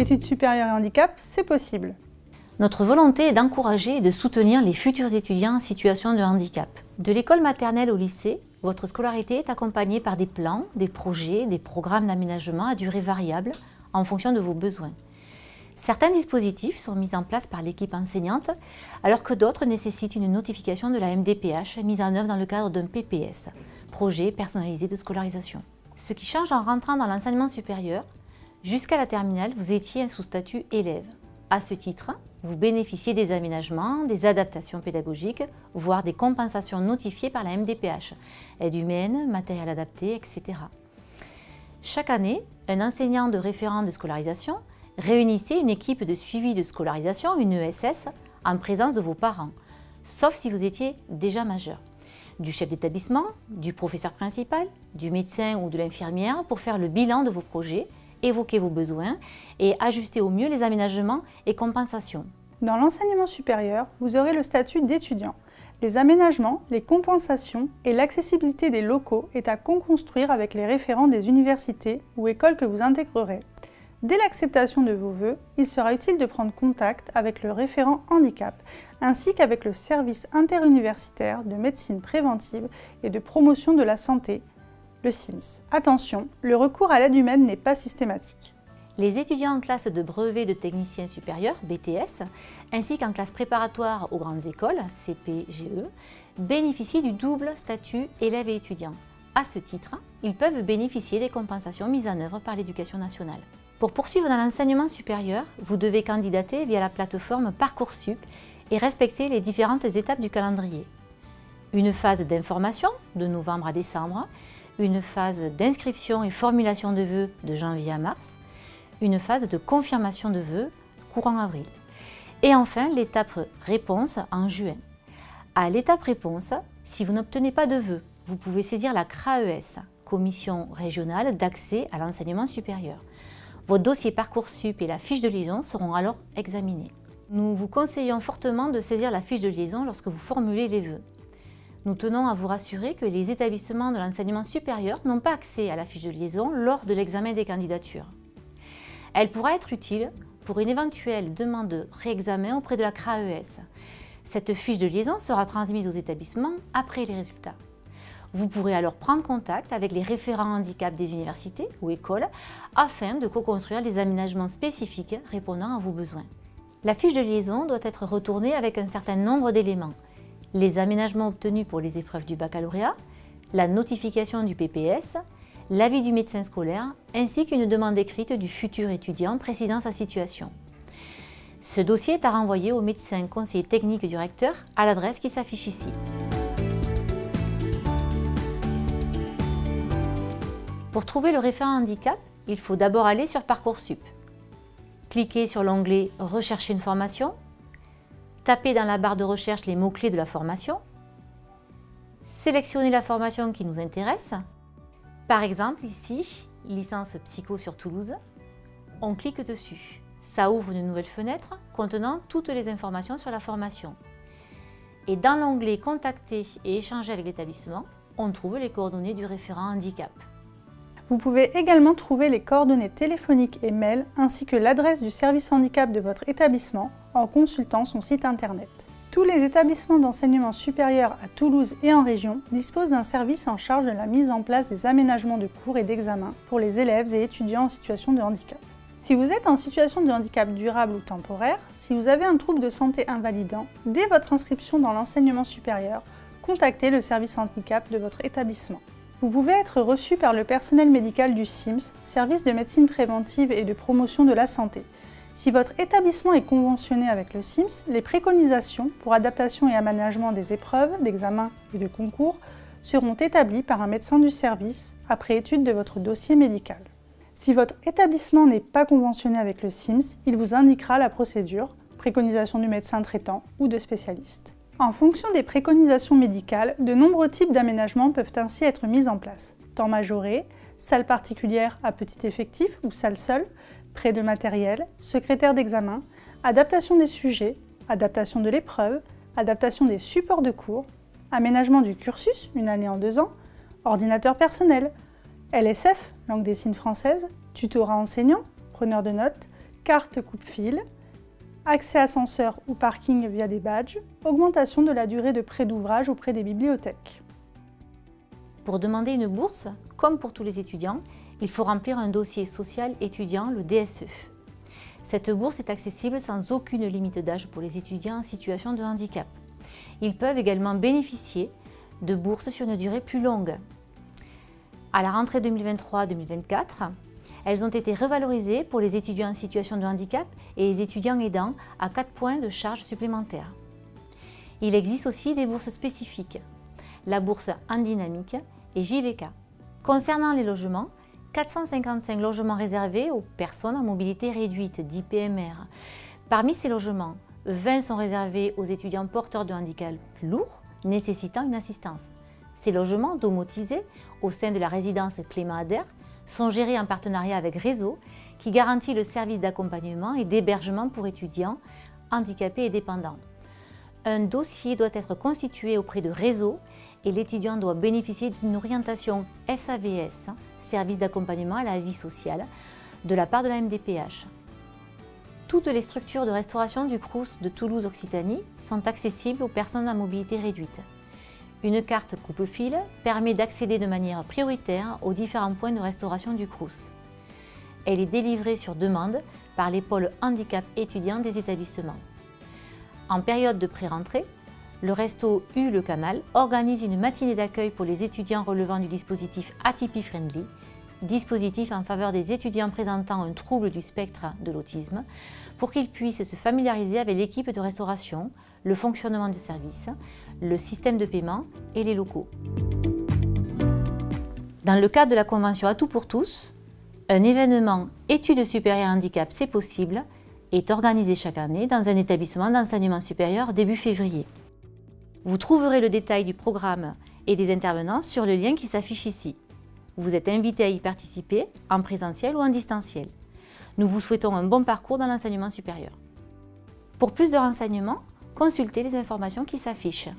Études supérieures et handicap, c'est possible. Notre volonté est d'encourager et de soutenir les futurs étudiants en situation de handicap. De l'école maternelle au lycée, votre scolarité est accompagnée par des plans, des projets, des programmes d'aménagement à durée variable en fonction de vos besoins. Certains dispositifs sont mis en place par l'équipe enseignante, alors que d'autres nécessitent une notification de la MDPH mise en œuvre dans le cadre d'un PPS, projet personnalisé de scolarisation. Ce qui change en rentrant dans l'enseignement supérieur, jusqu'à la terminale, vous étiez sous statut élève. À ce titre, vous bénéficiez des aménagements, des adaptations pédagogiques, voire des compensations notifiées par la MDPH, aide humaine, matériel adapté, etc. Chaque année, un enseignant de référent de scolarisation réunissait une équipe de suivi de scolarisation, une ESS, en présence de vos parents, sauf si vous étiez déjà majeur, du chef d'établissement, du professeur principal, du médecin ou de l'infirmière pour faire le bilan de vos projets, évoquer vos besoins et ajuster au mieux les aménagements et compensations. Dans l'enseignement supérieur, vous aurez le statut d'étudiant. Les aménagements, les compensations et l'accessibilité des locaux est à co-construire avec les référents des universités ou écoles que vous intégrerez. Dès l'acceptation de vos vœux, il sera utile de prendre contact avec le référent handicap, ainsi qu'avec le service interuniversitaire de médecine préventive et de promotion de la santé, le SIMS. Attention, le recours à l'aide humaine n'est pas systématique. Les étudiants en classe de brevet de technicien supérieur, BTS, ainsi qu'en classe préparatoire aux grandes écoles, CP-GE, bénéficient du double statut élève et étudiant. À ce titre, ils peuvent bénéficier des compensations mises en œuvre par l'Éducation nationale. Pour poursuivre dans l'enseignement supérieur, vous devez candidater via la plateforme Parcoursup et respecter les différentes étapes du calendrier. Une phase d'information de novembre à décembre, une phase d'inscription et formulation de vœux de janvier à mars, une phase de confirmation de vœux courant avril. Et enfin, l'étape réponse en juin. À l'étape réponse, si vous n'obtenez pas de vœux, vous pouvez saisir la CRAES, Commission régionale d'accès à l'enseignement supérieur. Vos dossiers Parcoursup et la fiche de liaison seront alors examinés. Nous vous conseillons fortement de saisir la fiche de liaison lorsque vous formulez les vœux. Nous tenons à vous rassurer que les établissements de l'enseignement supérieur n'ont pas accès à la fiche de liaison lors de l'examen des candidatures. Elle pourra être utile pour une éventuelle demande de réexamen auprès de la CRAES. Cette fiche de liaison sera transmise aux établissements après les résultats. Vous pourrez alors prendre contact avec les référents handicap des universités ou écoles afin de co-construire les aménagements spécifiques répondant à vos besoins. La fiche de liaison doit être retournée avec un certain nombre d'éléments. Les aménagements obtenus pour les épreuves du baccalauréat, la notification du PPS, l'avis du médecin scolaire ainsi qu'une demande écrite du futur étudiant précisant sa situation. Ce dossier est à renvoyer au médecin conseiller technique du recteur à l'adresse qui s'affiche ici. Pour trouver le référent handicap, il faut d'abord aller sur Parcoursup. Cliquez sur l'onglet « Rechercher une formation », tapez dans la barre de recherche les mots-clés de la formation, sélectionnez la formation qui nous intéresse. Par exemple, ici, licence psycho sur Toulouse. On clique dessus. Ça ouvre une nouvelle fenêtre contenant toutes les informations sur la formation. Et dans l'onglet « Contacter et échanger avec l'établissement », on trouve les coordonnées du référent handicap. Vous pouvez également trouver les coordonnées téléphoniques et mail ainsi que l'adresse du service handicap de votre établissement en consultant son site internet. Tous les établissements d'enseignement supérieur à Toulouse et en région disposent d'un service en charge de la mise en place des aménagements de cours et d'examens pour les élèves et étudiants en situation de handicap. Si vous êtes en situation de handicap durable ou temporaire, si vous avez un trouble de santé invalidant, dès votre inscription dans l'enseignement supérieur, contactez le service handicap de votre établissement. Vous pouvez être reçu par le personnel médical du SIMS, service de médecine préventive et de promotion de la santé. Si votre établissement est conventionné avec le SIMS, les préconisations pour adaptation et aménagement des épreuves, d'examens et de concours seront établies par un médecin du service après étude de votre dossier médical. Si votre établissement n'est pas conventionné avec le SIMS, il vous indiquera la procédure, préconisation du médecin traitant ou de spécialiste. En fonction des préconisations médicales, de nombreux types d'aménagements peuvent ainsi être mis en place. Temps majoré, salle particulière à petit effectif ou salle seule, prêt de matériel, secrétaire d'examen, adaptation des sujets, adaptation de l'épreuve, adaptation des supports de cours, aménagement du cursus, une année en 2 ans, ordinateur personnel, LSF, langue des signes française, tutorat enseignant, preneur de notes, carte coupe-fil, accès ascenseur ou parking via des badges, augmentation de la durée de prêt d'ouvrage auprès des bibliothèques. Pour demander une bourse, comme pour tous les étudiants, il faut remplir un dossier social étudiant, le DSE. Cette bourse est accessible sans aucune limite d'âge pour les étudiants en situation de handicap. Ils peuvent également bénéficier de bourses sur une durée plus longue. À la rentrée 2023-2024, elles ont été revalorisées pour les étudiants en situation de handicap et les étudiants aidants à 4 points de charge supplémentaires. Il existe aussi des bourses spécifiques, la bourse en dynamique et JVK. Concernant les logements, 455 logements réservés aux personnes à mobilité réduite, dits PMR. Parmi ces logements, 20 sont réservés aux étudiants porteurs de handicap lourd nécessitant une assistance. Ces logements domotisés au sein de la résidence Clément Ader sont gérés en partenariat avec Réseau qui garantit le service d'accompagnement et d'hébergement pour étudiants handicapés et dépendants. Un dossier doit être constitué auprès de Réseau et l'étudiant doit bénéficier d'une orientation SAVS, service d'accompagnement à la vie sociale, de la part de la MDPH. Toutes les structures de restauration du Crous de Toulouse-Occitanie sont accessibles aux personnes à mobilité réduite. Une carte coupe-fil permet d'accéder de manière prioritaire aux différents points de restauration du Crous. Elle est délivrée sur demande par les pôles handicap étudiants des établissements. En période de pré-rentrée, le Resto U Le Canal organise une matinée d'accueil pour les étudiants relevant du dispositif Atypie Friendly, dispositif en faveur des étudiants présentant un trouble du spectre de l'autisme, pour qu'ils puissent se familiariser avec l'équipe de restauration, le fonctionnement du service, le système de paiement et les locaux. Dans le cadre de la convention À tout pour tous, un événement Études supérieures handicap c'est possible est organisé chaque année dans un établissement d'enseignement supérieur début février. Vous trouverez le détail du programme et des intervenants sur le lien qui s'affiche ici. Vous êtes invité à y participer en présentiel ou en distanciel. Nous vous souhaitons un bon parcours dans l'enseignement supérieur. Pour plus de renseignements, consultez les informations qui s'affichent.